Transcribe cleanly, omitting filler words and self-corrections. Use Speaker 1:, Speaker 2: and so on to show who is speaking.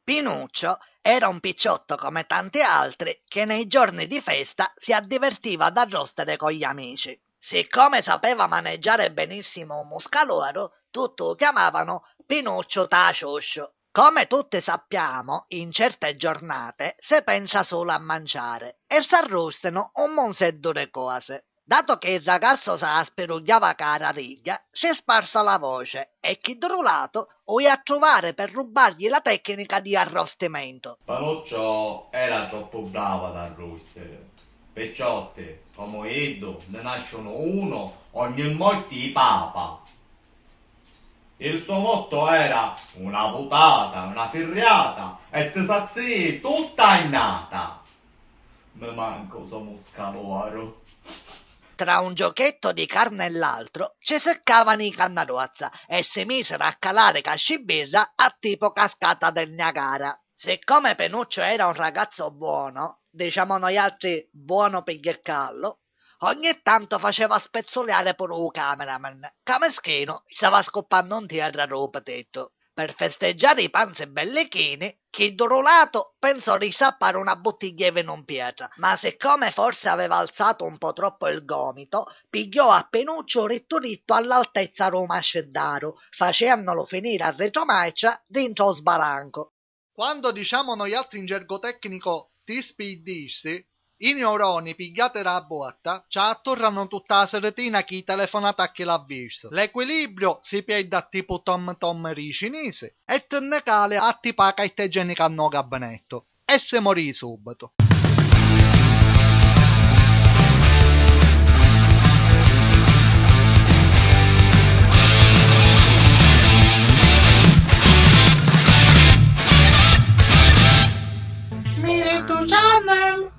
Speaker 1: Pinuccio era un picciotto come tanti altri che nei giorni di festa si divertiva ad arrostere con gli amici. Siccome sapeva maneggiare benissimo un muscaloro, tutti lo chiamavano Pinuccio Tacioscio. Come tutti sappiamo, in certe giornate si pensa solo a mangiare e s'arrostano un monseddo di cose. Dato che il ragazzo se la spirugliava cara riglia, si è sparsa la voce e chi drulato o a trovare per rubargli la tecnica di arrostimento.
Speaker 2: Panuccio era troppo bravo ad arrostere. Picciotti, come Edo, ne nascono uno ogni morte di papa. Il suo motto era una putata, una firriata e ti sazii tutta innata. Mi manco so muscaloro.
Speaker 1: Tra un giochetto di carne e l'altro ci seccavano i Cannarozza e si misero a calare cascibirra a tipo cascata del Niagara. Siccome Penuccio era un ragazzo buono, diciamo noi altri buono pigliecallo, ogni tanto faceva spezzolare pure un cameraman, che meschino stava scoppando in terra ropetetto. Per festeggiare i panzi bellichini, chi drulato pensò di sappare una bottiglia in pietra, ma siccome forse aveva alzato un po' troppo il gomito, pigliò a Penuccio ritto all'altezza Roma Sceddaro, facendolo finire a retromarcia dentro sbaranco.
Speaker 3: Quando diciamo noi altri in gergo tecnico ti spidissi, i neuroni pigliate la botta ci attorrano tutta la serotina chi telefonata a chi l'ha visto. L'equilibrio si perde tipo Tom Tom ricinese e torna cale a tipo la carta igienica a no gabinetto. E se morì subito.
Speaker 4: Mire tu channel.